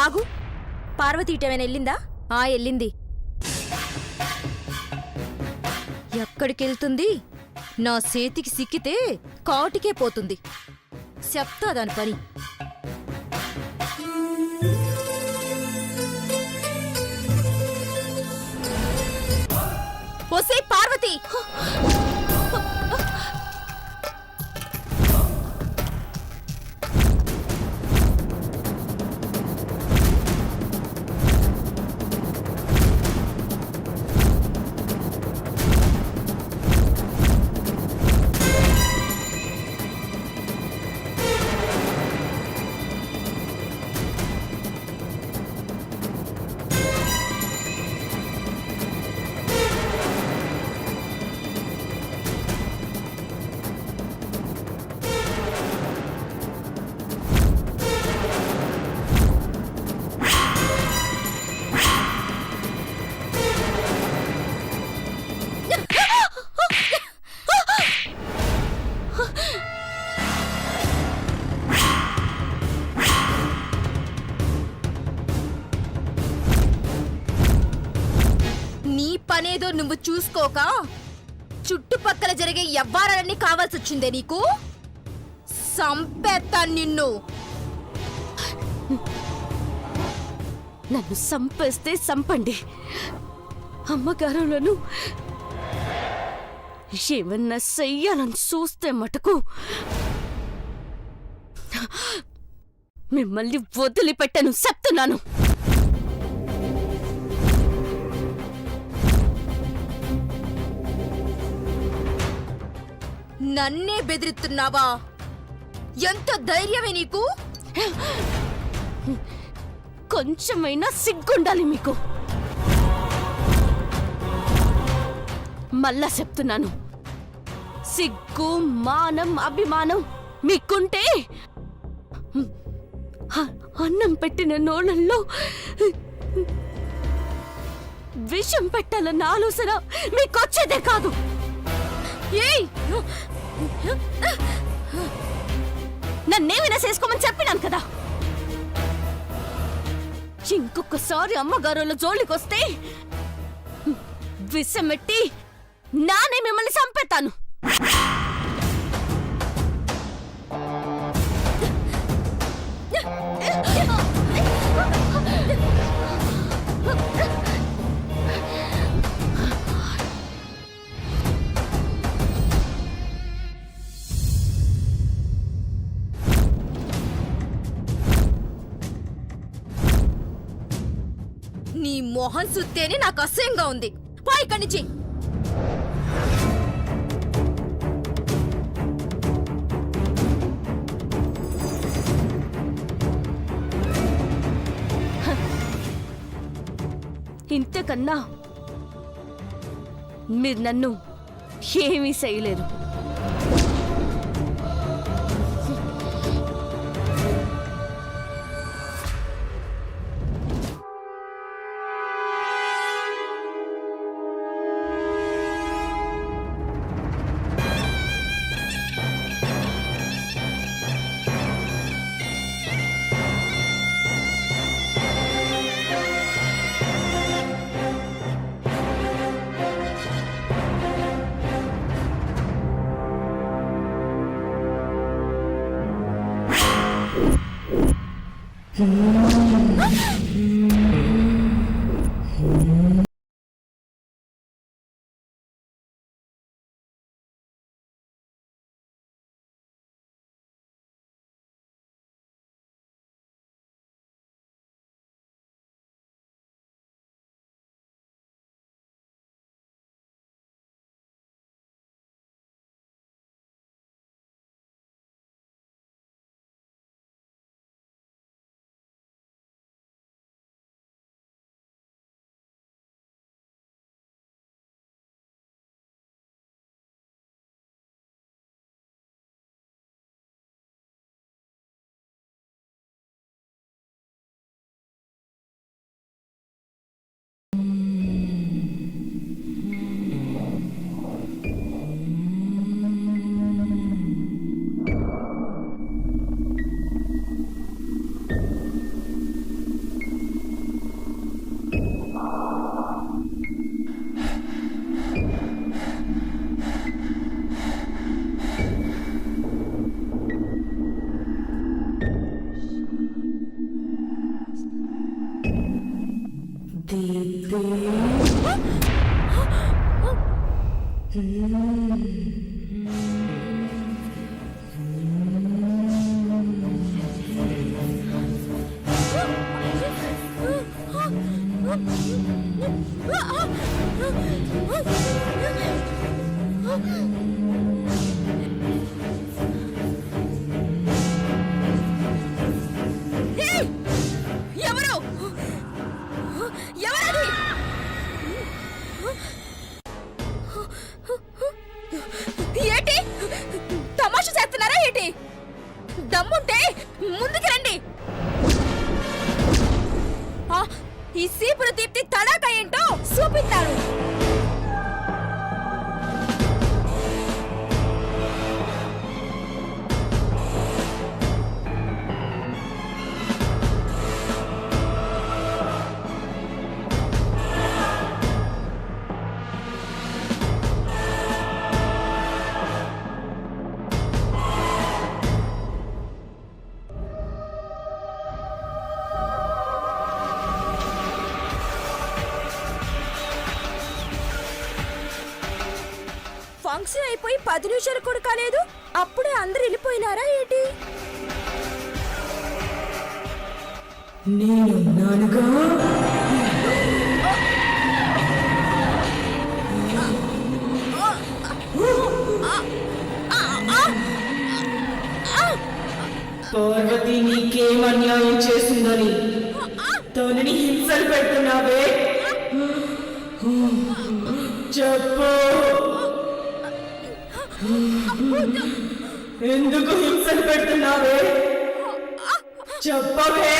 ఆగు. పార్వతి ఇటేమైనా వెళ్ళిందా? వెళ్ళింది. ఎక్కడికెళ్తుంది? నా చేతికి సిక్కితే కాటికే పోతుంది. చెప్తా దాని పని. ఒసే పార్వతి, పనేదో నువ్వు చూసుకోక చుట్టుపక్కల జరిగే యవ్వారాలన్నీ కావాల్సొచ్చిందే నీకు? సంపేత్తాను నిన్ను. నన్ను సంపేస్తే సంపండి. అమ్మగారులను ఏమన్నా చెయ్యాలని చూస్తే మటుకు మిమ్మల్ని వదిలిపెట్టను చెప్తున్నాను. నన్నే బెదిరిస్తున్నావా? ఎంత ధైర్యమే నీకు? కొంచెమైనా సిగ్గుండాలి మీకు. మళ్ళా చెప్తున్నాను, సిగ్గు, మానం, అభిమానం మీకుంటే అన్నం పెట్టిన నోళ్ళల్లో విషం పెట్టాలన్న ఆలోచన మీకొచ్చేదే కాదు. ఏయ్, నన్నేమైనా చేసుకోమని చెప్పినాను కదా. ఇంకొకసారి అమ్మగారుల జోలికొస్తే విషమెట్టి నానే మిమ్మల్ని చంపేతాను. నీ మొహం సుత్తేనే నాకు అసహ్యంగా ఉంది. పో ఇక్కడి నుంచి. ఇంతకన్నా మీరు నన్ను ఏమీ చేయలేరు. ఏయ్! ఎవరు ఎవరది? ఏంటి తమాషా చేస్తున్నారా ఏంటి? దమ్ముంటే ముందుకు రండి. ఈ సీపుల దీప్తి తడాక ఏంటో చూపిస్తారు. ఫంక్షన్ అయిపోయి 10 నిమిషాలు కూడా కాలేదు, అప్పుడే అందరు వెళ్ళిపోయినారా ఏంటి? నేనున్నానుగా. పార్వతి నీకేం అన్యాయం చేసిందని తనని హింసలు పెడుతున్నావే? చెప్పు, ఎందుకు హింసలు పెడుతున్నావే? చెప్పవే.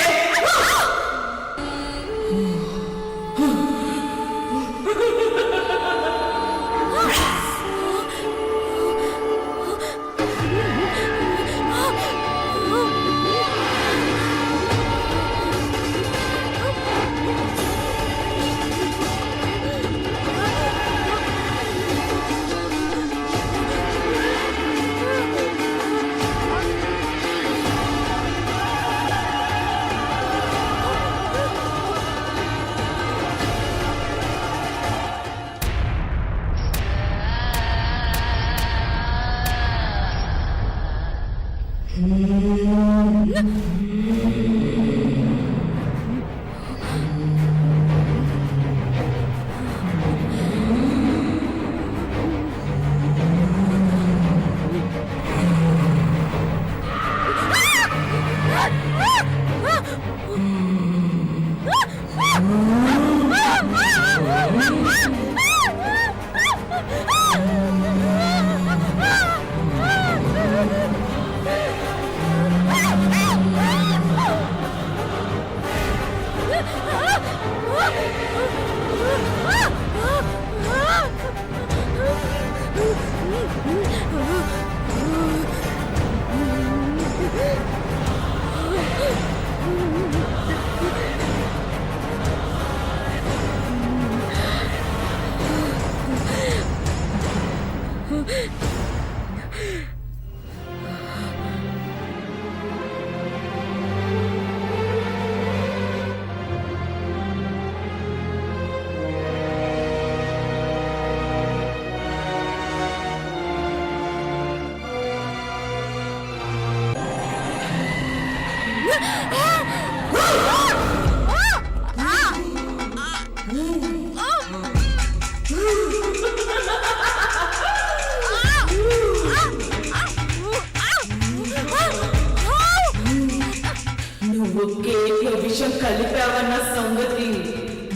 నువ్వు కేక్లో విషం కలిపావన్న సంగతి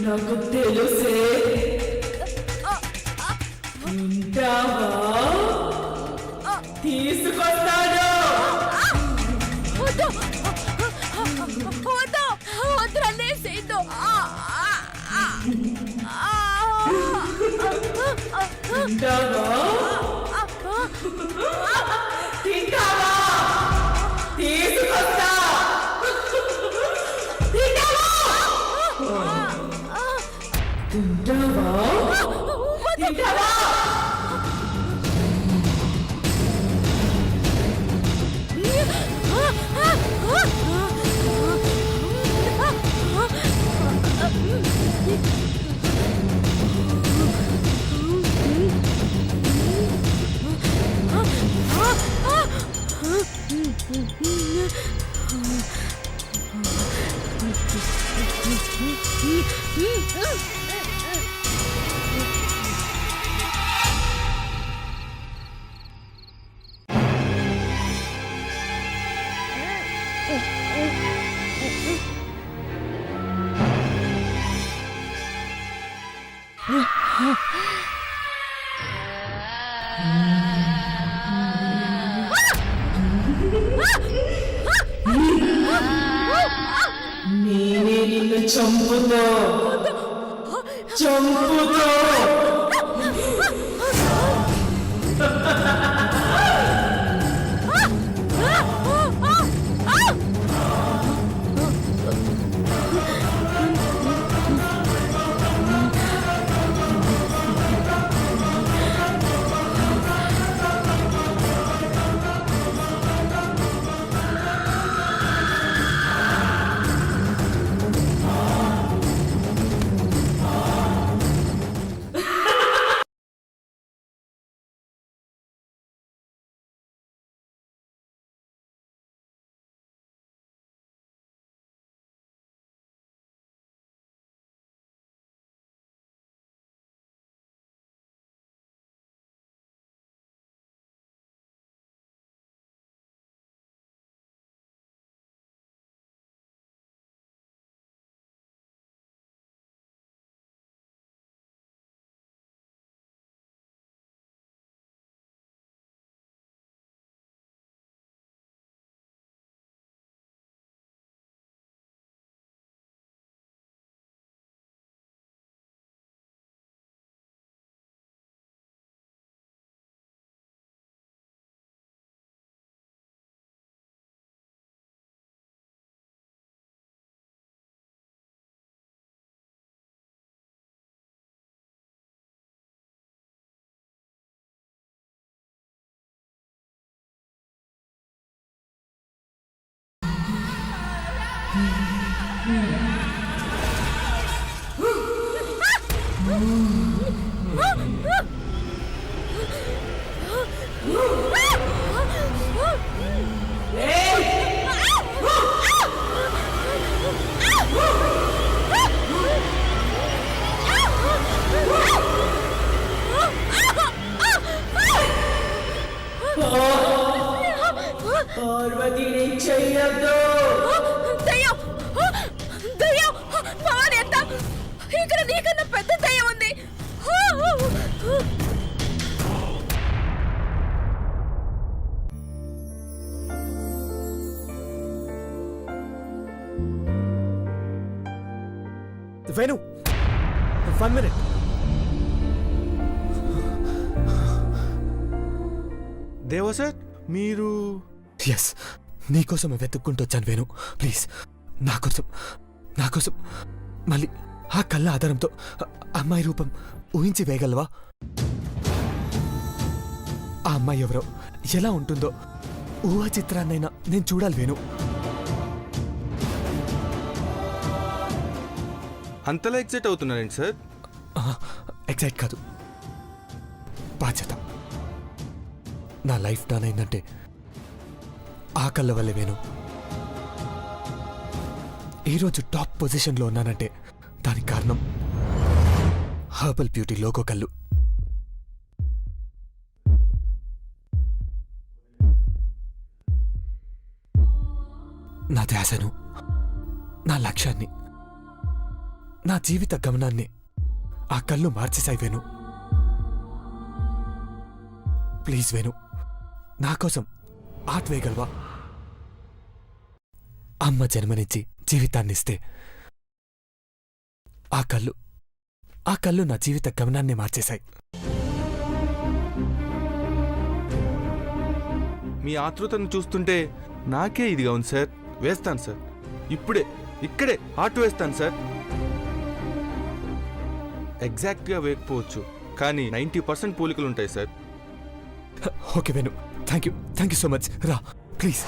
నాకు తెలుసే. ఉంటావా? తీసుకొస్తాను. తింటావా? తింటావా? తీసుకొస్తా. తింటావా? తింటావా? నేనే నిన్ను చంపుతా చంపుతా పార్వతిని చెయ్యొద్దు. దయ్యం దయ్యం భవాని ఎంత ఇక్కడ నీకన్నా పెద్ద దయ్యం ఉంది. వేణు 1 minute. దేవా సార్ మీరు ఎస్, నీకోసం వెతుక్కుంటూ వచ్చాను వేణు. ప్లీజ్ నా కోసం మళ్ళీ ఆ కళ్ళ ఆధారంతో అమ్మాయి రూపం ఊహించి వేయగలవా? ఆ అమ్మాయి ఎవరో, ఎలా ఉంటుందో ఊహ చిత్రాన్నైనా నేను చూడాలి వేణు. అంతలా ఎగ్జైట్ అవుతున్నారండి సార్? ఎగ్జైట్ కాదు, బాధ్యత. నా లైఫ్ టర్న్ అయిందంటే ఆ కళ్ళ వల్లే వేణు. ఈరోజు టాప్ పొజిషన్లో ఉన్నానంటే దానికి కారణం హర్బల్ బ్యూటీ లోగో కళ్ళు. నా ధ్యాసను, నా లక్ష్యాన్ని, నా జీవిత గమనాన్ని ఆ కళ్ళు మార్చేశాయి వేణు. ప్లీజ్ వేణు, నా కోసం ఆర్ట్ వేయగలవా? అమ్మ జన్మనిచ్చి జీవితాన్నిస్తే ఆ కళ్ళు నా జీవిత గమనాన్ని మార్చేశాయి. మీ ఆతృతను చూస్తుంటే నాకే ఇదిగా ఉంది సార్. వేస్తాను సార్, ఇక్కడే ఆర్ట్ వేస్తాను సార్. ఎగ్జాక్ట్గా వేయకపోవచ్చు, కానీ 90% పోలికలు ఉంటాయి sir. Okay Venu, thank you so much. రా ప్లీజ్.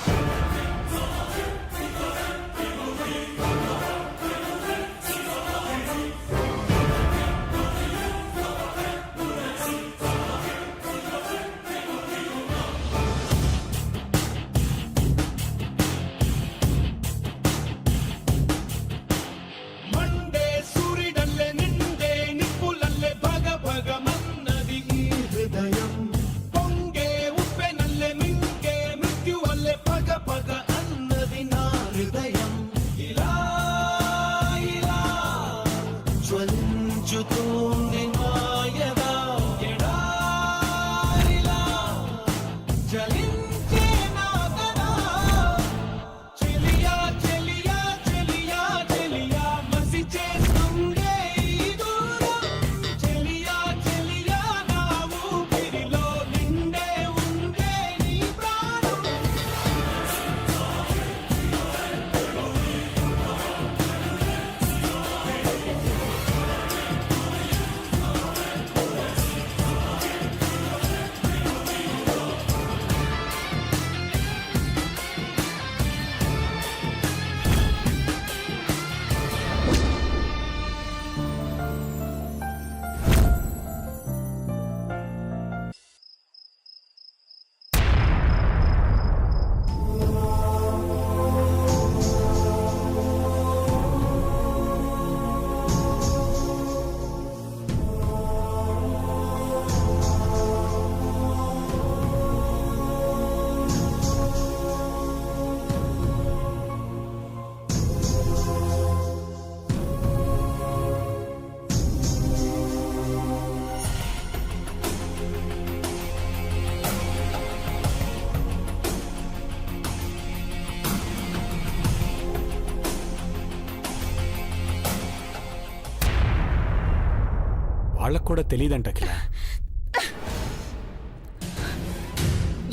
వాళ్ళకు కూడా తెలియదంట అఖిల.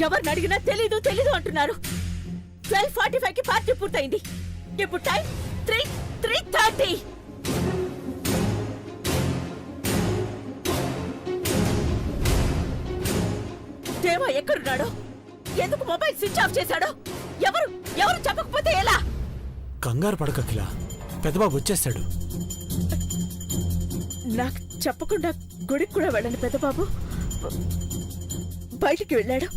ఎవరిని అడిగినా తెలీదు తెలీదు అంటున్నారు. 12:45కి పార్టీ పూర్తయింది. ఇప్పుడు టైం 3:30. దేవా ఎక్కడున్నాడో, ఎందుకు మొబైల్ స్విచ్ ఆఫ్ చేశాడో ఎవరు చెప్పకపోతే ఎలా? కంగారు పడక అఖిల, పెద్దబాబు వచ్చేస్తాడు. నాకు చెప్పకుండా గుడికి కూడా వెళ్ళండి పెద్దబాబు. బయటికి వెళ్ళాడు.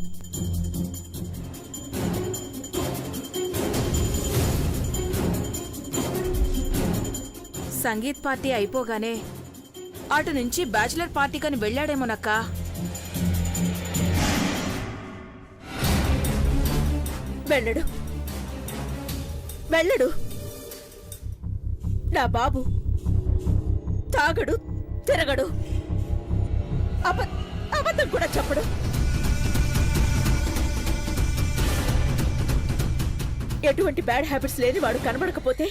సంగీత్ పార్టీ అయిపోగానే అటు నుంచి బ్యాచిలర్ పార్టీకని వెళ్ళాడేమోనక్క. వెళ్ళడు. నా బాబు తాగడు, తిరగడు, అబద్ధం కూడా చెప్పడు. ఎటువంటి బ్యాడ్ హ్యాబిట్స్ లేని వాడు కనబడకపోతే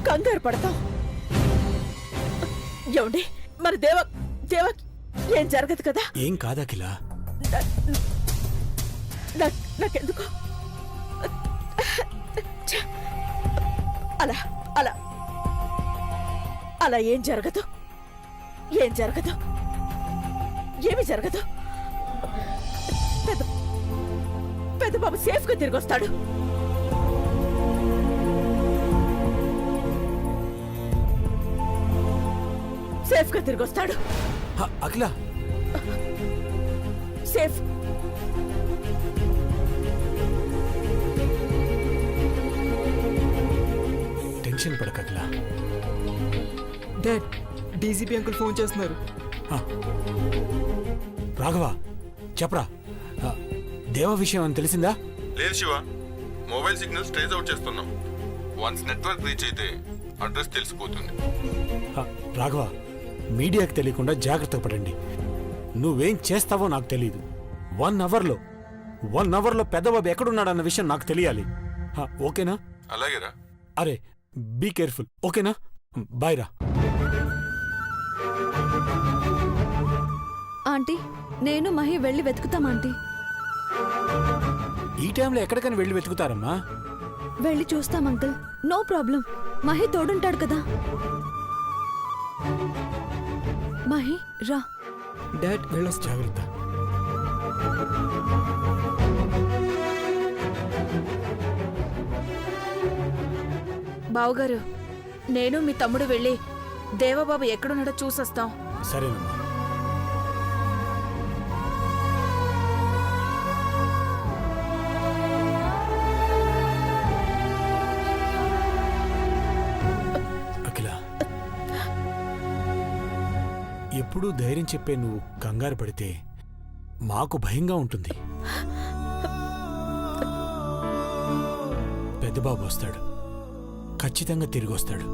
కంగారు పడతాం. ఏమండి, మరి దేవ ఏం జరగదు కదా? ఏం కాదఖిల. నాకెందుకు అలా అలా అలా ఏం జరగదు. ఏమి జరగదు. పెద్ద బాబు సేఫ్ గా తిరిగి వస్తాడు. అఖిల, సేఫ్. టెన్షన్ పడక అఖిల. డాడ్, డీజీపీ అంకుల్ ఫోన్ చేస్తున్నారు. రాఘవ చెప్పరా, దేవ విషయం అని తెలిసిందా? లేదు Shiva, mobile signals trace out చేస్తున్నాం. వన్స్ నెట్వర్క్ రీచ్ అయితే అడ్రస్ తెలిసిపోతుంది. రాఘవ, మీడియాకి తెలియకుండా జాగ్రత్త పడండి. నువ్వేం చేస్తావో నాకు తెలియదు. 1 అవర్లో పెద్దబాబు ఎక్కడున్నాడన్న విషయం నాకు తెలియాలి. ఓకేనా? అలాగేరా. అరే, బీ కేర్ఫుల్. ఓకేనా? బాయ్ రా. ఆంటీ, నేను మహి వెళ్ళి వెతుకుతాం ఆంటీ. ఈ టైంలో ఎక్కడికైనా వెళ్ళి వెతుకుతారమ్మా? వెళ్ళి చూస్తాం అంకుల్, నో ప్రాబ్లం. మహి తోడుంటాడు కదా. మహి రా. డాడ్ వెళ్ళొస్తా. జాగ్రత్త. బావుగారు, నేను మీ తమ్ముడు వెళ్ళి దేవబాబు ఎక్కడున్నాడో చూసొస్తాం. సరేనమ్మా. అఖిల, ఎప్పుడూ ధైర్యం చెప్పే నువ్వు కంగారు పడితే మాకు భయంగా ఉంటుంది. పెద్దబాబు వస్తాడు, ఖచ్చితంగా తిరిగి వస్తాడు.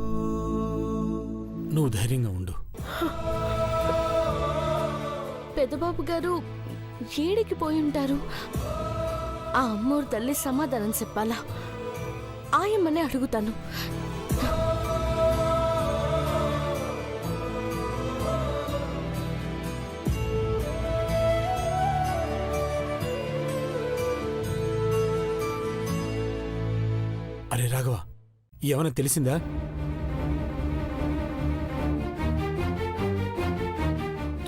నువ్వు ధైర్యంగా ఉండు. పెద్దబాబు గారు ఏడికి పోయి ఉంటారు? ఆ అమ్మోరు తల్లి సమాధానం చెప్పాలా? ఆయమ్మనే అడుగుతాను. అరే రాఘవ, ఏమైనా తెలిసిందా?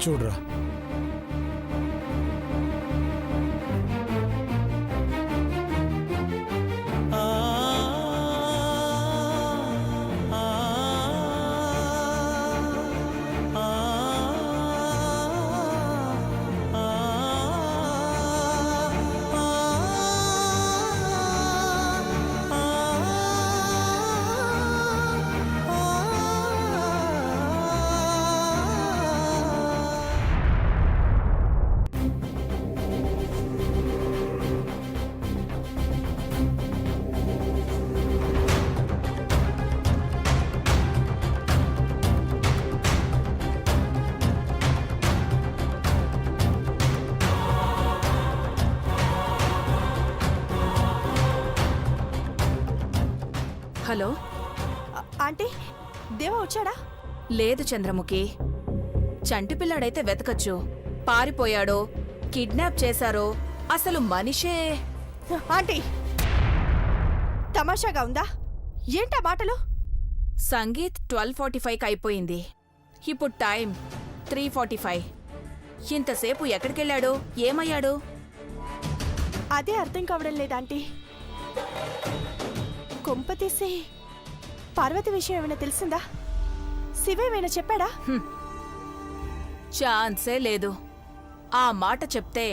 చూడరా, హలో ఆంటీ, దేవా వచ్చాడా? లేదు చంద్రముఖి, చంటి పిల్లాడైతే వెతకచ్చు. పారిపోయాడో కిడ్నాప్ చేశారో అసలు మనిషే. ఆంటీ తమాషాగా ఉందా? ఏంటా మాటలు? సంగీత్ 12:45కి అయిపోయింది. ఇప్పుడు టైం 3:45. ఇంతసేపు ఎక్కడికెళ్ళాడో, ఏమయ్యాడో? అదే అర్థం కావడం లేదాంటీ. కొంప తీసి పార్వతి విషయం ఏమైనా తెలిసిందా? శివ ఏమైనా చెప్పాడా? ఛాన్సే లేదు. ఆ మాట చెప్తే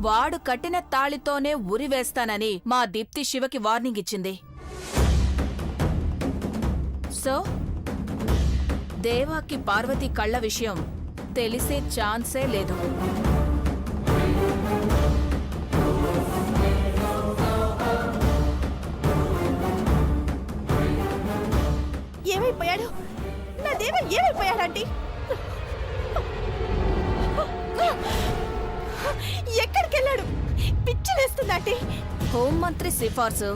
వాడు కట్టిన తాళితోనే ఉరివేస్తానని మా దీప్తి శివకి వార్నింగ్ ఇచ్చింది. సో దేవాకి పార్వతి కళ్ళ విషయం తెలిసే ఛాన్సే లేదు. ఏమైపోయాడు? నా దేవ ఏమైపోయాడంటీ? ఎక్కడికెళ్ళాడు? పిచ్చిలేస్తుందంటీ. హోంమంత్రి సిఫార్సు,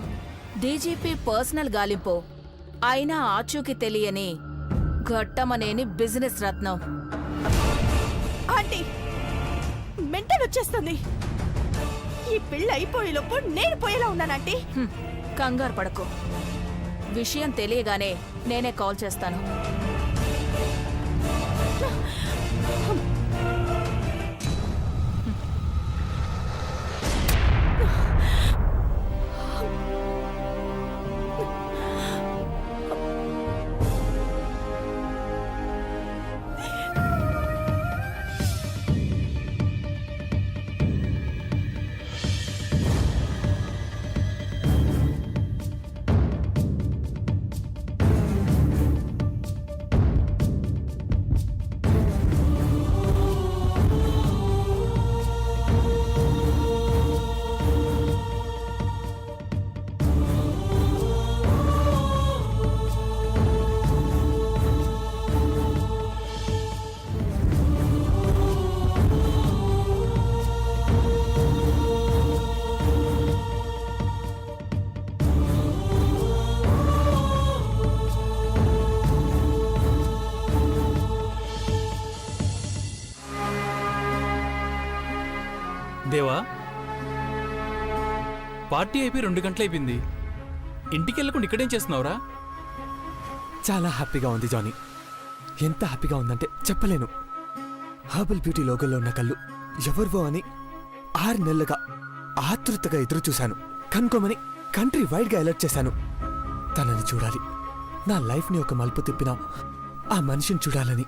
డీజీపీ పర్సనల్ గాలింపు, అయినా ఆచూకీ తెలియని ఘట్టమనేని బిజినెస్ రత్నం. ఆంటీ మెంటల్ వచ్చేస్తుంది. ఈ పిల్ల అయిపోయేలోపు నేను పోయేలా ఉన్నానంటీ. కంగారు పడకు. విషయం తెలియగానే నేనే కాల్ చేస్తాను. దేవా, పార్టీ అయిపోయి 2 గంటలైపోయింది. ఇంటికి వెళ్ళకుండా ఇక్కడేం చేస్తున్నావురా? చాలా హ్యాపీగా ఉంది జానీ. ఎంత హ్యాపీగా ఉందంటే చెప్పలేను. హర్బల్ బ్యూటీ లోగోలో ఉన్న కళ్ళు ఎవరివో అని 6 నెలలుగా ఆతృతగా ఎదురు చూశాను. కనుకోమని కంట్రీ వైడ్గా అలర్ట్ చేశాను. తనని చూడాలి, నా లైఫ్ని ఒక మలుపు తిప్పిన ఆ మనిషిని చూడాలని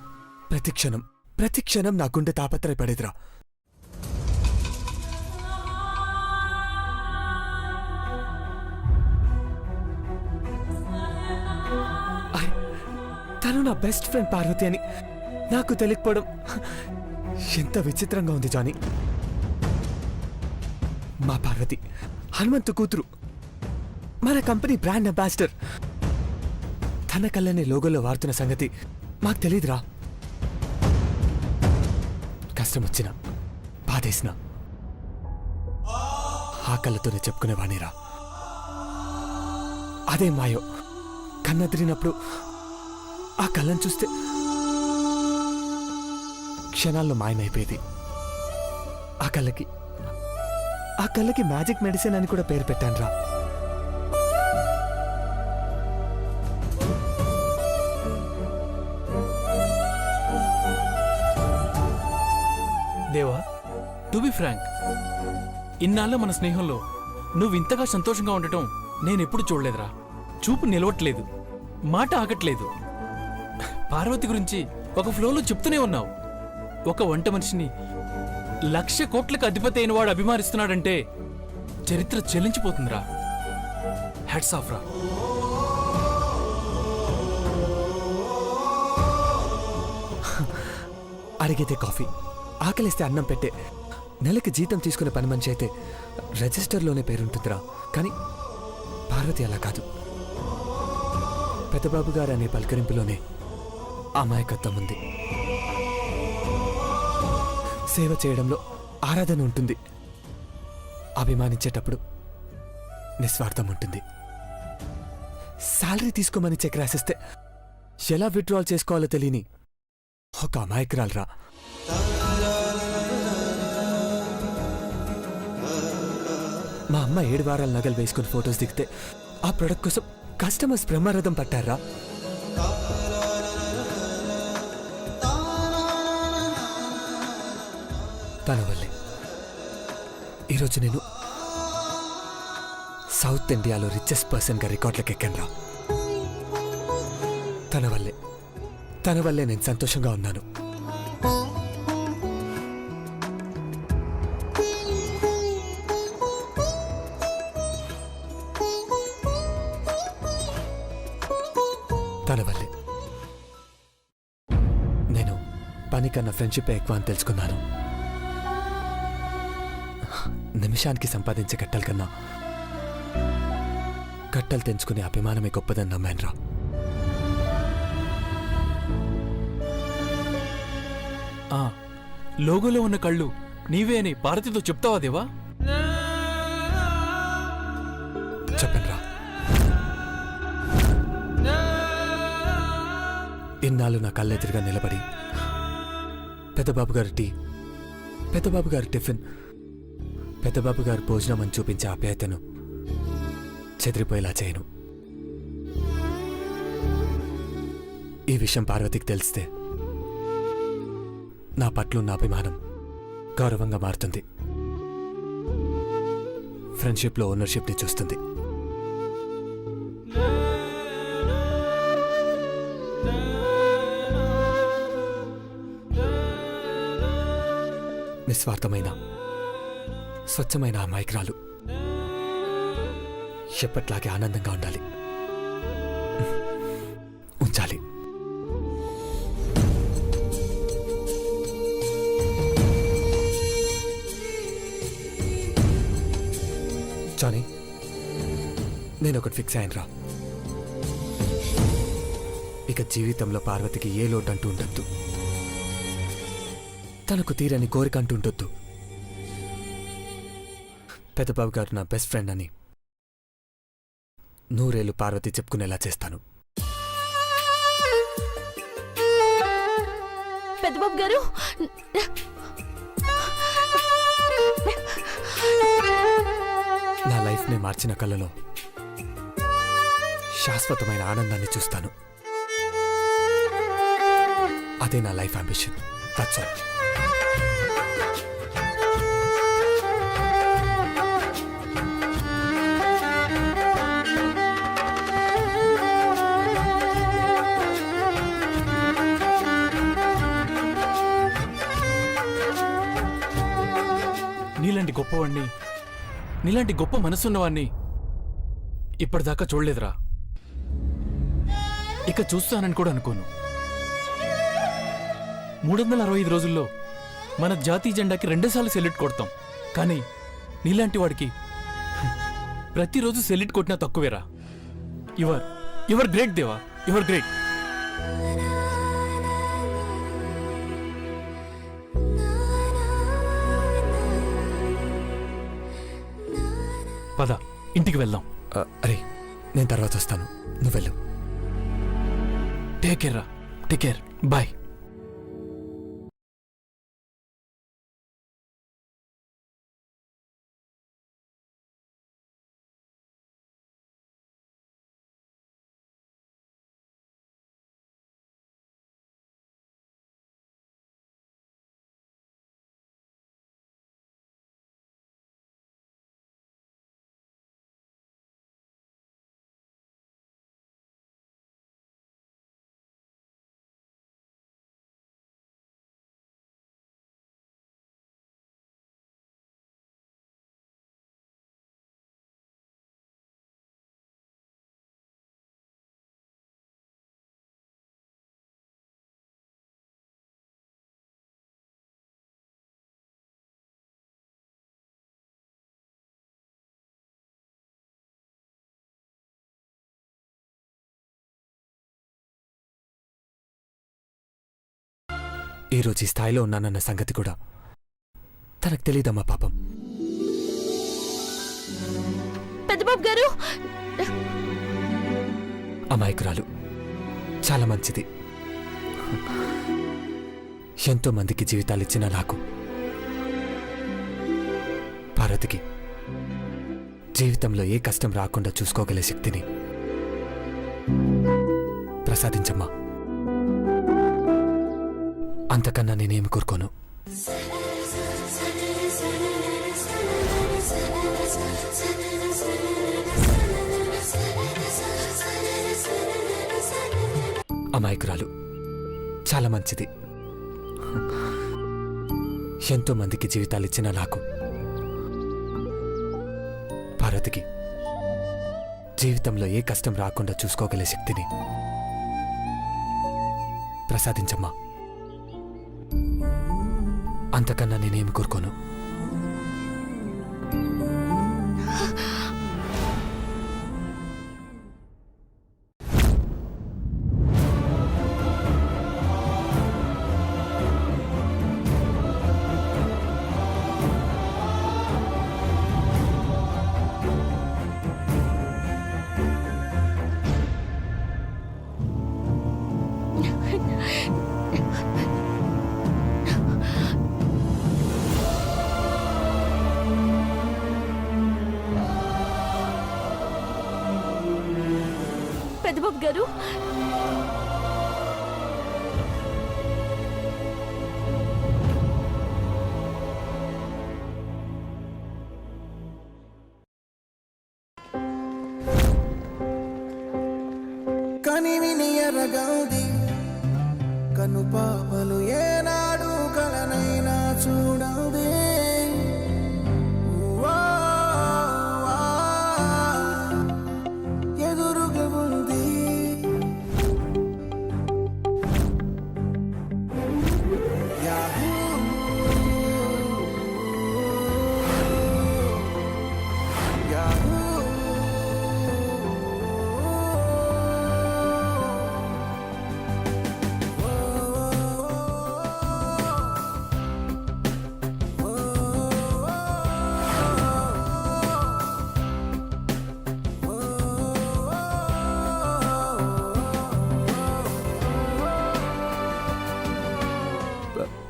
ప్రతి క్షణం నా గుండె తాపత్రయపడేదిరా. తను నా బెస్ట్ ఫ్రెండ్ పార్వతి అని నాకు తెలియకపోవడం ఎంత విచిత్రంగా ఉంది జానీ. మా పార్వతి హనుమంతు కూతురు, మన కంపెనీ బ్రాండ్ అంబాసిడర్. తన కళ్ళనే లోగోలో వాడుతున్న సంగతి మాకు తెలీదురా. కష్టం వచ్చినా బాధేసినా ఆ కళ్ళతోనే చెప్పుకునేవాణిరా. అదే మాయో, కన్నదిరినప్పుడు ఆ కళ్ళని చూస్తే క్షణాల్లో మాయమైపోయేది. ఆ కళ్ళకి మ్యాజిక్ మెడిసిన్ అని కూడా పేరు పెట్టానురా. దేవా, టు బి ఫ్రాంక్, ఇన్నాళ్ళ మన స్నేహంలో నువ్వు ఇంతగా సంతోషంగా ఉండటం నేనెప్పుడు చూడలేదురా. చూపు నిలవట్లేదు, మాట ఆగట్లేదు. పార్వతి గురించి ఒక ఫ్లోలో చెప్తూనే ఉన్నావు. ఒక వంట మనిషిని 1,00,000 కోట్లకు అధిపతి అయిన వాడు అభిమానిస్తున్నాడంటే చరిత్ర చెల్లించిపోతుందిరా. హ్యాట్స్ ఆఫ్ రా. అడిగితే కాఫీ, ఆకలిస్తే అన్నం పెట్టే నెలకి జీతం తీసుకునే పని మనిషి అయితే రిజిస్టర్లోనే పేరుంటుందిరా. కానీ పార్వతి అలా కాదు. పెద్దబాబు గారు అనే పలకరింపులోనే అమాయకత్వం ఉంది. సేవ చేయడంలో ఆరాధన ఉంటుంది. అభిమానించేటప్పుడు నిస్వార్థం ఉంటుంది. శాలరీ తీసుకోమని చెక్ రాసిస్తే ఎలా విత్డ్రాల్ చేసుకోవాలో తెలియని ఒక అమాయకురాలరా. మా అమ్మ 7 వారాల నగలు వేసుకుని ఫొటోస్ దిగితే ఆ ప్రొడక్ట్ కోసం కస్టమర్స్ బ్రహ్మరథం పట్టారా. తన వల్లే ఈరోజు నేను సౌత్ ఇండియాలో రిచెస్ట్ పర్సన్గా రికార్డులకు ఎక్కానురా. తన వల్లే నేను సంతోషంగా ఉన్నాను. తన వల్లే నేను పని కన్నా ఫ్రెండ్షిప్ ఎక్కువ అని తెలుసుకున్నాను. నిమిషానికి సంపాదించే కట్టల కన్నా కట్టలు తెంచుకునే అభిమానమే గొప్పదని నమ్మానురా. ఆ లోగోలో ఉన్న కళ్ళు నీవే అని భారతితో చెప్తావా దేవా? చెప్పనురా. ఇన్నాళ్ళు నా కళ్ళెదురుగా నిలబడి పెద్దబాబు గారి టీ, పెద్దబాబు గారి టిఫిన్, పెద్దబాబు గారి భోజనం అని చూపించే ఆప్యాయతను చెదిరిపోయేలా చేయను. ఈ విషయం పార్వతికి తెలిస్తే నా పట్ల ఉన్న అభిమానం గౌరవంగా మారుతుంది. ఫ్రెండ్షిప్లో ఓనర్షిప్ని చూస్తుంది. నిస్వార్థమైన స్వచ్ఛమైన అమాయకురాలు ఎప్పట్లాగే ఆనందంగా ఉండాలి, ఉంచాలి. జానీ, నేను ఒకటి ఫిక్స్ అయ్యానురా. ఇక జీవితంలో పార్వతికి ఏ లోటు అంటూ ఉండొద్దు, తనకు తీరని కోరిక అంటూ ఉండొద్దు. పెద్దబాబు గారు నా బెస్ట్ ఫ్రెండ్ అని 100 ఏళ్ళు పార్వతి చెప్పుకునేలా చేస్తాను. పెద్దబాబు గారు, నా లైఫ్ని మార్చిన కళ్ళలో శాశ్వతమైన ఆనందాన్ని చూస్తాను. అదే నా లైఫ్ అంబిషన్. That's all. నీలాంటి గొప్పవాణ్ణి, నీలాంటి గొప్ప మనసున్నవాణ్ణి ఇప్పటిదాకా చూడలేదురా. ఇక చూస్తానని కూడా అనుకోను. 365 రోజుల్లో మన జాతీయ జెండాకి 2 సార్లు సెల్యూట్ కొడతాం. కానీ నీలాంటి వాడికి ప్రతిరోజు సెల్యూట్ కొట్టినా తక్కువేరా. యువర్ గ్రేట్ దేవా, యువర్ గ్రేట్. పద, ఇంటికి వెళ్దాం. అరే, నేను తర్వాత వస్తాను, నువ్వు వెళ్ళు. టేక్ కేర్ రా, టేక్ కేర్, బాయ్. ఈరోజు ఈ స్థాయిలో ఉన్నానన్న సంగతి కూడా తనకు తెలీదమ్మా పాపం. పెద్దబాబు గారు, అమాయకురాలు, చాలా మంచిది. ఎంతో మందికి జీవితాలు ఇచ్చిన నాకు, భారతికి జీవితంలో ఏ కష్టం రాకుండా చూసుకోగలే శక్తిని ప్రసాదించమ్మా. అంతకన్నా నేనేమి కోరుకోను. అమాయకురాలు, చాలా మంచిది. ఎంతో మందికి జీవితాలు ఇచ్చిన నాకు, భారతికి జీవితంలో ఏ కష్టం రాకుండా చూసుకోగలే శక్తిని ప్రసాదించమ్మా. అంతకన్నా నేనేమి కోరుకోను. పెద్దబాబు గారు, కనివిని ఎరగౌది కను పాపలు ఏనాడు కలనైనా చూడదే. ఎదురుగా ఉంది యాహూ యాహూ.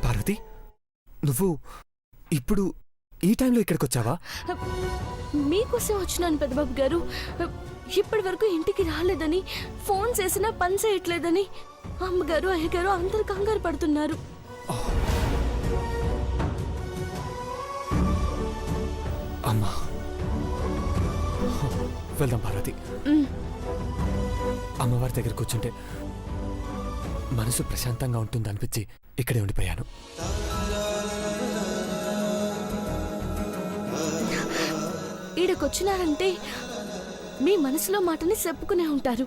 పార్వతి, నువ్వు ఇప్పుడు ఈ టైంలో ఇక్కడికి వచ్చావా? మీకోసం వచ్చినాను పెద్దబాబు గారు. ఇప్పటి వరకు ఇంటికి రాలేదని, ఫోన్ చేసినా పని చేయట్లేదని అమ్మగారు అయ్యగారు అందరు కంగారు పడుతున్నారు. అమ్మా, వెళ్దాం పార్వతి. అమ్మవారి దగ్గర కూర్చుంటే మనసు ప్రశాంతంగా ఉంటుంది అనిపించి ఇక్కడే ఉండిపోయాను. ఈడకొచ్చినారంటే మీ మనసులో మాటని చెప్పుకునే ఉంటారు.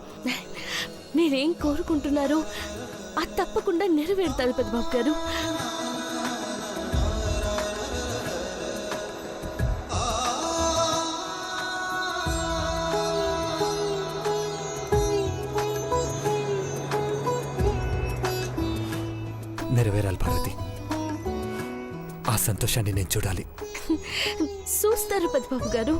మీరేం కోరుకుంటున్నారో అది తప్పకుండా నెరవేరుతారు పెద్దబాబు గారు. నెరవేరాలి పార్వతి. ఆ సంతోషాన్ని నేను చూడాలి. చూస్తారు పెద్దబాబు గారు.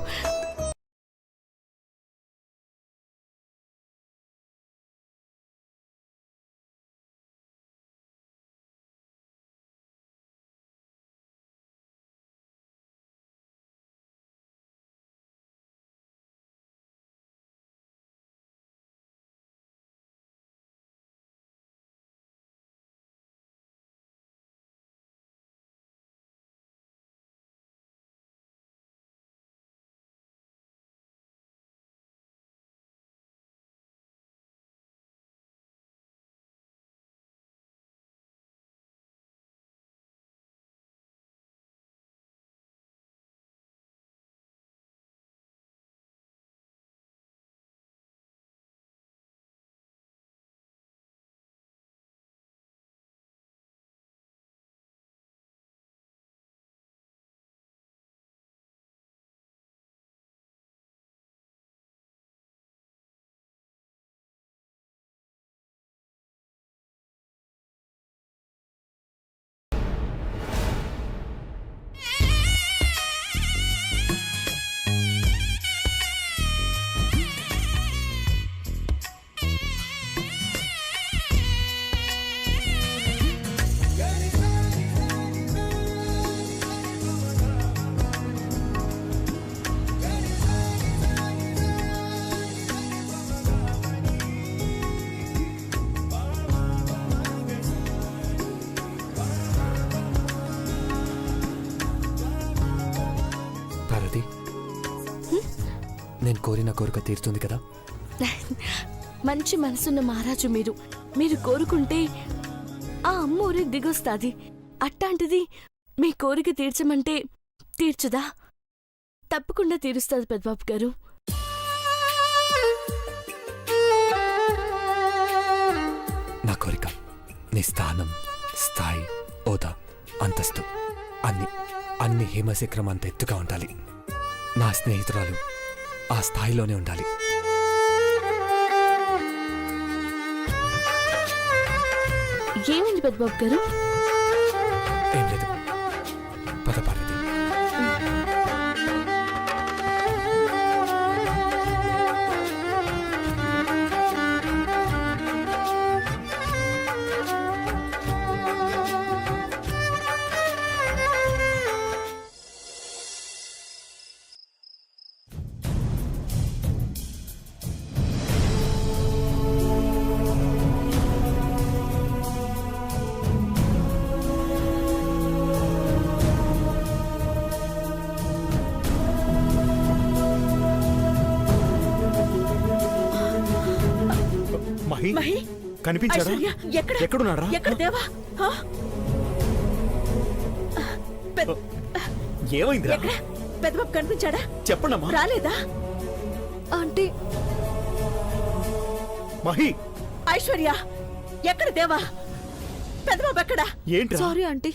నేను కోరిన కోరిక తీరుతుంది కదా? మంచి మనసున్న మహారాజు మీరు. మీరు కోరుకుంటే ఆ అమ్మోరే దిగొస్తాది. అట్టాంటిది మీ కోరిక తీర్చమంటే తీర్చుదా? తప్పకుండా తీరుస్తుంది పెద్దబాబు గారు. నా కోరిక నీ స్థానం, స్థాయి, హోదా, అంతస్తు అన్ని హేమశిఖరం అంత ఎత్తుగా ఉండాలి. నా స్నేహితురాలు ఆ స్థాయిలోనే ఉండాలి. ఏమైంది పెద్దబాబు గారు? ఏం లేదు, పద పార్వతి. మహి మహి కనిపించాడా? ఐశ్వర్య, ఎక్కడ ఎక్కడున్నాడా? ఎక్కడ దేవా? ఆ? పెద్ద- ఏమైందిరా? ఎక్కడ పెద్దబాబు కనిపించాడా? చెప్పండమ్మా. రాలేదా? ఆంటీ, మహి ఐశ్వర్య, ఎక్కడ దేవా? పెద్దబాబు ఎక్కడా? ఏంట్రా? Sorry aunty.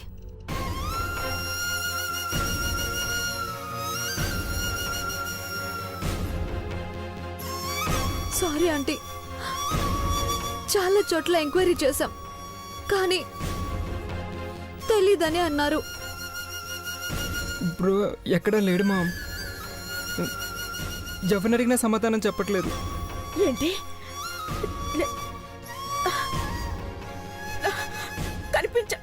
Sorry aunty. చాలా చోట్ల ఎంక్వైరీ చేశాం, కానీ తెలీదని అన్నారు. బ్రో ఎక్కడా లేడు మామ్. ఎవరిని అడిగినా సమాధానం చెప్పట్లేదు. ఏంటి? కనిపించ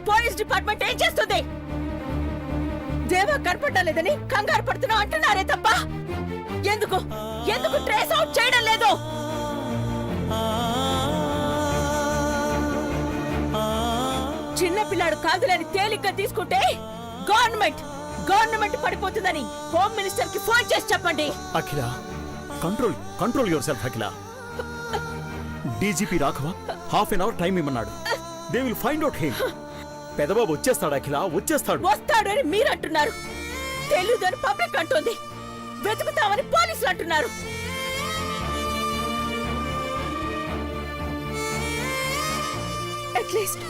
పోలీస్ డిపార్ట్మెంట్ ఏం చేస్తుంది? దేవా కనపడలేదని కంగారు పడుతున్నా అంటున్నారే తప్ప ఎందుకు ఎందుకు ట్రేస్ అవుట్ చేయడం లేదు? చిన్న పిల్లాడు కాదులని తేలిగ్గా తీసుకుంటే గవర్నమెంట్ పడిపోతుందని హోమ్ మినిస్టర్ కి ఫోన్ చేసి చెప్పండి. Akhila, control yourself Akhila. DGP Raghava half an hour time ఇమ్మన్నాడు. They will find out him. Pedababu వచ్చేస్తాడు అఖిల, వచ్చేస్తాడు. వస్తాడు అని మీరు అంటున్నారు, తెలీదు అని పబ్లిక్ అంటుంది, వెతుకుతామని పోలీసులు అంటున్నారు. అట్లీస్ట్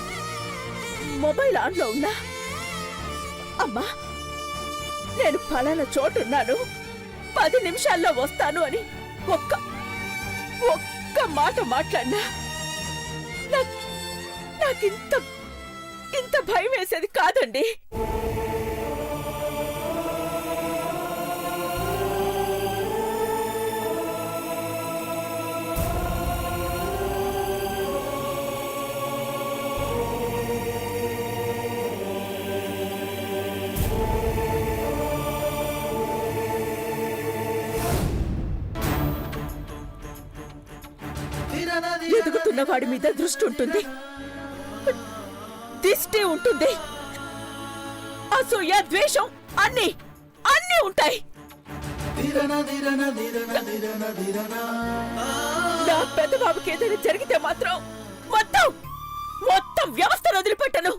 మొబైల్ ఆన్ లో ఉన్నా అమ్మా నేను ఫలానా చోటున్నాను 10 నిమిషాల్లో వస్తాను అని ఒక్క మాట మాట్లాడినా నాకింత భయం వేసేది కాదండి. ఎదుగుతున్న వాడి మీద దృష్టి ఉంటుంది, దిష్టి ఉంటుంది, అసూయ, ద్వేషం అన్నీ ఉంటాయి. నా పెద్ద బాబుకి ఏదైనా జరిగితే మాత్రం మొత్తం వ్యవస్థను వదిలిపెట్టను.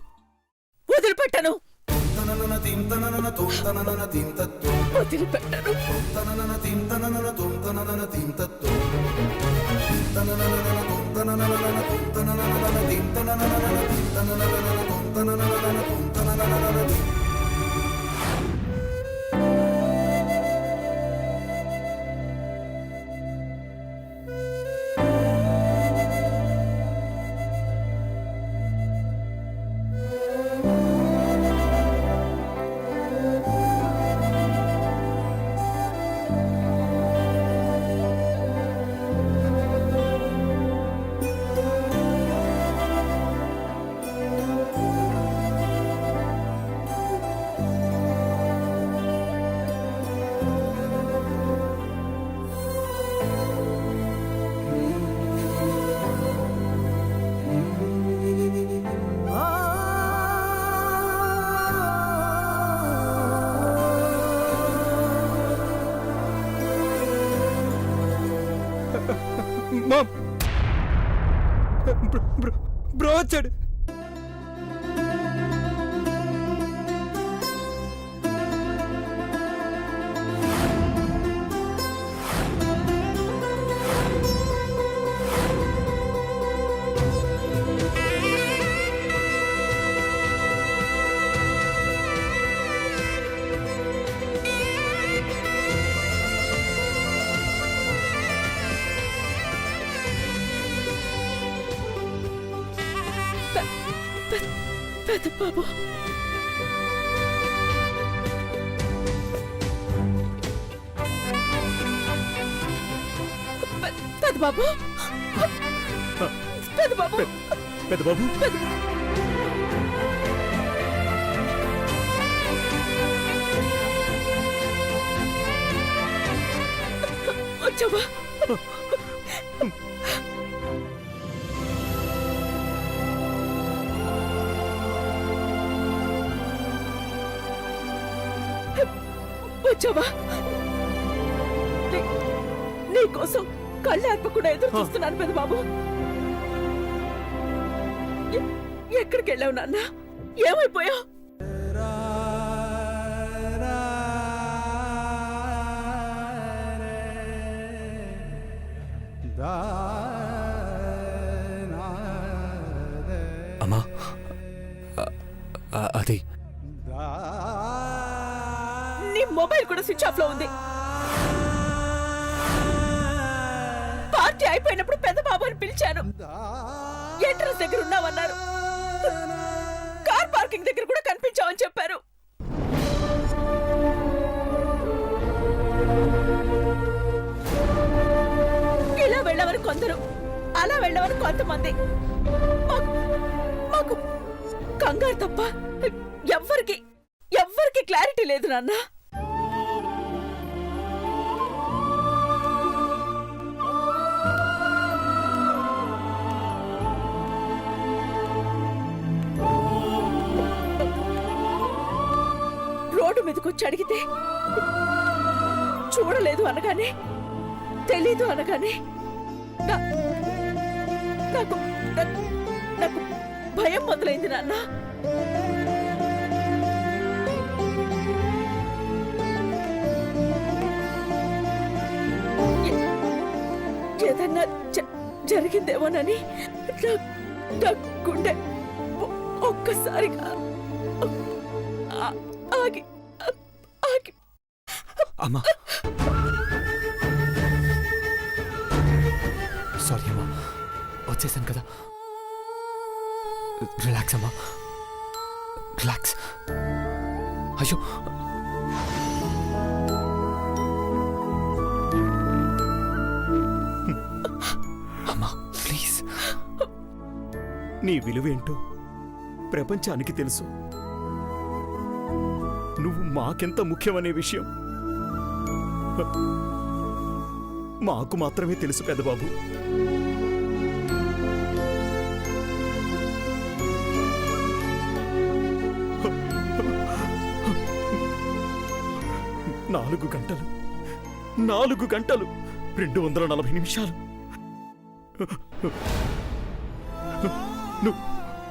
వచ్చాడు. పెద్ద బాబు, పెద్ద బాబు, పెద్ద బాబు, పెద్ద బాబు, వచ్చావా? వచ్చావా? నీకోసం కళ్ళు ఆర్పకుండా ఎదురు చూస్తున్నాను పెద్ద బాబు. ఎక్కడికి వెళ్ళావు నాన్న? ఏమైపోయావు? అమ్మా అది నీ మొబైల్ కూడా స్విచ్ ఆఫ్ లో ఉంది. పార్టీ అయిపోయినప్పుడు పెద్ద బాబు అని పిలిచాను. ఎంట్రన్స్ దగ్గర ఉన్నావన్నారు. కార్ పార్కింగ్ దగ్గర కూడా కనిపించావని చెప్పారు. ఇలా వెళ్ళవని కొందరు, అలా వెళ్ళవని కొంతమంది. మాకు కంగారు తప్ప ఎవ్వరికి క్లారిటీ లేదు నాన్న. రోడ్డు మీదకొచ్చి అడిగితే చూడలేదు అనగానే, తెలీదు అనగానే నాకు భయం మొదలైంది నాన్న. ఏదన్నా జరిగిందేమోనని నా గుండె ఒక్కసారిగా ఆగి అమ్మా సారీ అమ్మా, వచ్చేసాను కదా. రిలాక్స్ అమ్మా, రిలాక్స్. అయ్యో అమ్మా ప్లీజ్. నీ విలువేంటో ప్రపంచానికి తెలుసు. నువ్వు మాకెంత ముఖ్యమనే విషయం మాకు మాత్రమే తెలుసు పెద్దబాబు. నాలుగు గంటలు 240 నిమిషాలు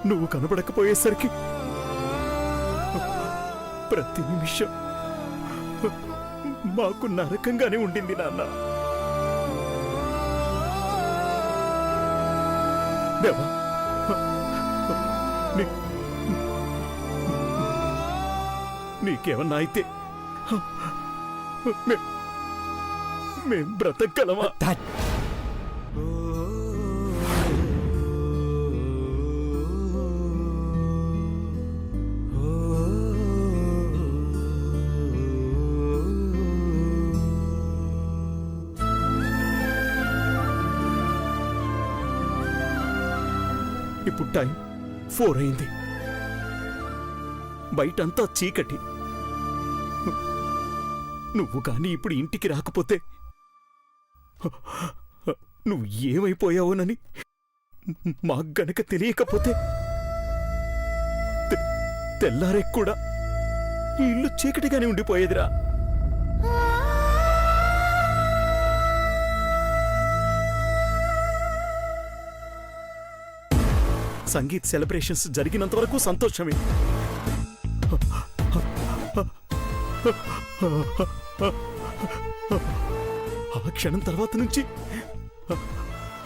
నువ్వు కనబడకపోయేసరికి ప్రతి నిమిషం మాకు నరకంగానే ఉండింది నాన్న. దేవా, నీకేమన్నా అయితే మేం బ్రతకగలమా? ఇప్పుడు టైం 4 అయింది. బయటంతా చీకటి. నువ్వు కానీ ఇప్పుడు ఇంటికి రాకపోతే నువ్వు ఏమైపోయావోనని మాకు గనక తెలియకపోతే తెల్లారే కూడా ఈ ఇల్లు చీకటిగానే ఉండిపోయేదిరా. సంగీత్ సెలబ్రేషన్స్ జరిగినంత వరకు సంతోషమే. ఆ క్షణం తర్వాత నుంచి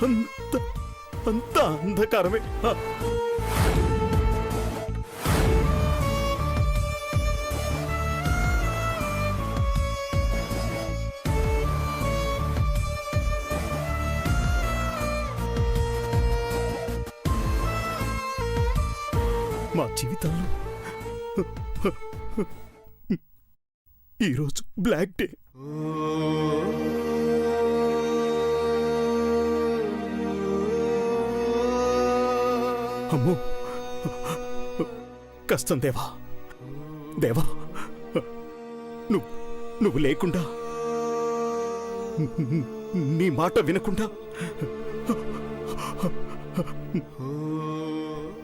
అంత అంత అంధకారమే. మా జీవితాల్లో ఈరోజు బ్లాక్ డే. అమ్మో, కష్టం దేవా. దేవా, నువ్వు లేకుండా, నీ మాట వినకుండా,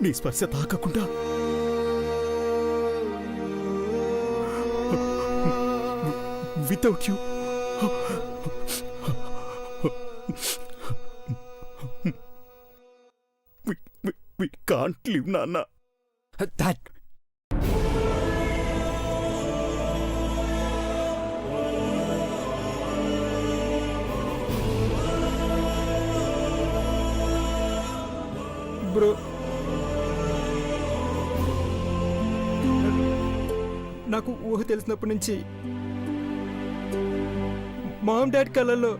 నీ స్పర్శ తాకకుండా without you we can't live, Nana. Dad, bro, నాకు ఊహ తెలిసినప్పటి నుంచి మామ్ డాడ్ కళ్ళల్లో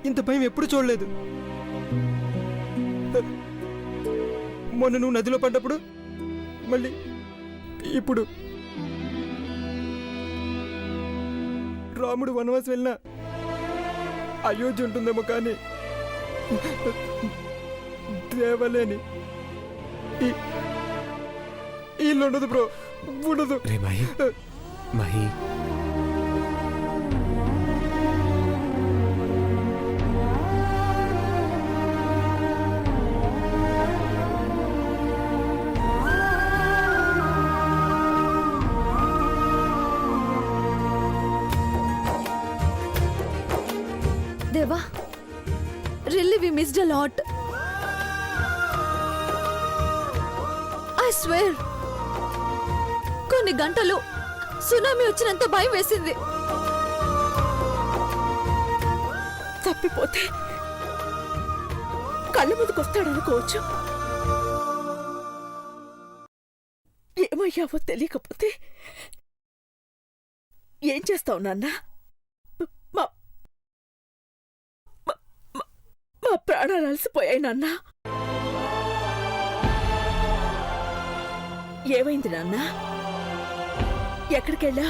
ఇంత భయం ఎప్పుడు చూడలేదు. మొన్న నువ్వు నదిలో పడ్డప్పుడు, మళ్ళీ ఇప్పుడు రాముడు వనవాసం వెళ్ళినా అయోధ్య ఉంటుందేమో కానీ దేవలేని ఇల్లు ఉండదు బ్రో, ఉండదు. రే Mahi, Mahi, Deva, really we missed a lot. I swear, కొన్ని గంటలు సునామీ వచ్చినంత భయం వేసింది. తప్పిపోతే కళ్ళ ముందుకొస్తాడనుకోవచ్చు. ఏమయ్యావో తెలియకపోతే ఏం చేస్తావు నాన్న? మా మా ప్రాణాలు అలసిపోయాయి నాన్న. ఏమైంది నాన్న? ఎక్కడికెళ్ళా?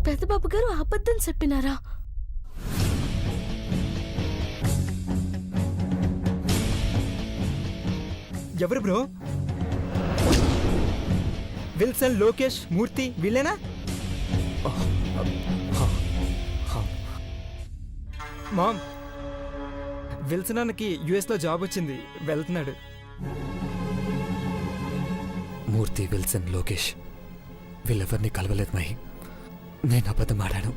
పెద్దబాబు గారు అబద్ధం చెప్పినారా? ఎవరు బ్రో? విల్సన్, లోకేష్, మూర్తి వీళ్ళేనా? మామ్, విల్సన్ అన్నకి యుఎస్ లో జాబ్ వచ్చింది, వెళ్తున్నాడు. మూర్తి, విల్సన్, లోకేష్ వీళ్ళెవరిని కలవలేదు మహి. నేను అబద్ధం ఆడాను.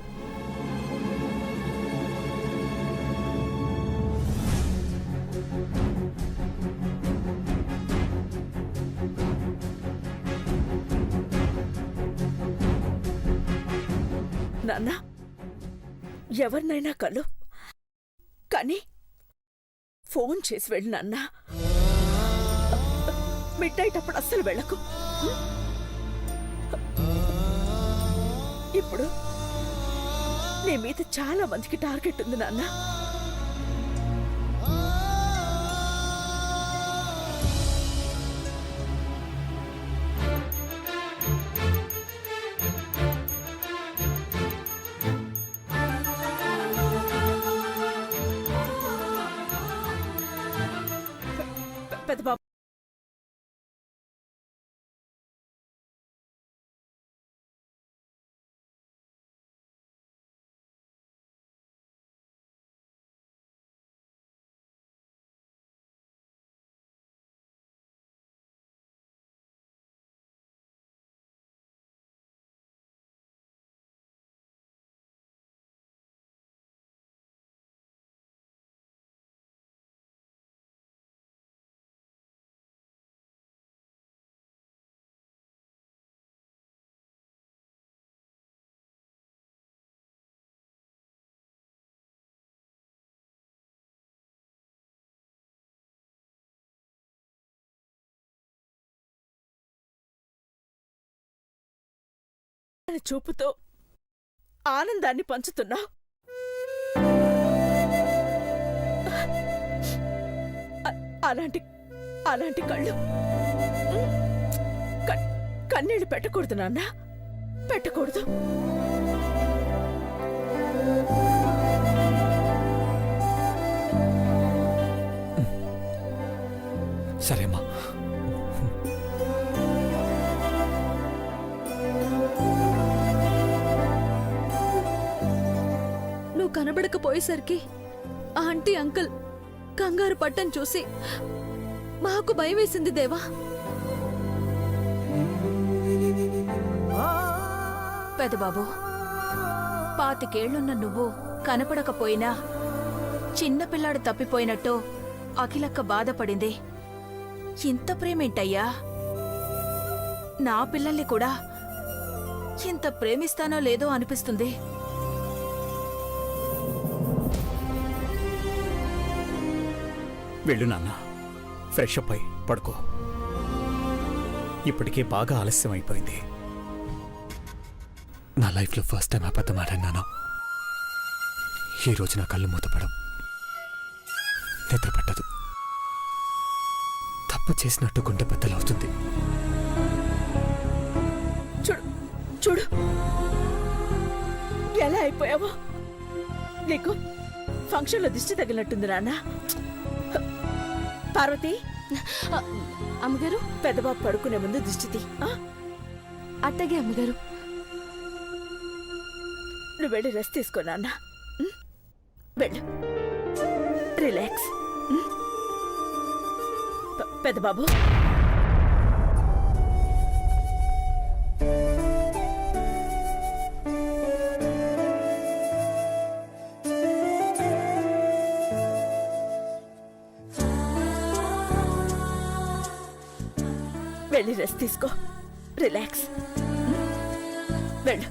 నాన్న, ఎవరినైనా కలు, కానీ ఫోన్ చేసి వెళ్ళి నాన్న. మిడ్ నైట్ అప్పుడు అస్సలు వెళ్ళకు. ఇప్పుడు నీ మీద చాలా మందికి టార్గెట్ ఉంది నాన్న. పెద్ద బాబు చూపుతో ఆనందాన్ని పంచుతున్నావు. అలాంటి కళ్ళు కన్నీళ్లు పెట్టకూడదు నాన్న, పెట్టకూడదు. సరే అమ్మా. నువ్వు కనబడకపోయేసరికి ఆంటీ అంకుల్ కంగారు పట్టం చూసి మాకు భయం వేసింది దేవా. పెదబాబు, 25 నువ్వు కనపడకపోయినా చిన్నపిల్లాడు తప్పిపోయినట్టు అఖిలక్క బాధపడింది. ఇంత ప్రేమేంటయ్యా? నా పిల్లల్ని కూడా ఇంత ప్రేమిస్తానో లేదో అనిపిస్తుంది. వెళ్ళు నాన్న, ఫ్రెష్ అప్ అయి పడుకో. ఇప్పటికే బాగా ఆలస్యం అయిపోయింది. నా లైఫ్లో ఫస్ట్ టైం అబద్ధం ఆడాను. ఈ రోజు నా కళ్ళు మూతపడం, నిద్ర పట్టదు. తప్పు చేసినట్టు గుండె బద్దలవుతుంది. చూడు చూడు ఎలా అయిపోయావో. నీకు ఫంక్షన్లో దిష్టి తగిలినట్టుంది నాన్న. పార్వతి, అమ్మగారు, పెద్దబాబు పడుకునే ముందు దిష్టి తీ. అట్టగే అమ్మగారు. నువ్వు వెళ్ళి రెస్ట్ తీసుకో నాన్న. వెళ్ళు, రిలాక్స్. పెద్దబాబు, వెళ్ళి రెస్ట్ తీసుకో, రిలాక్స్. వెళ్ళు.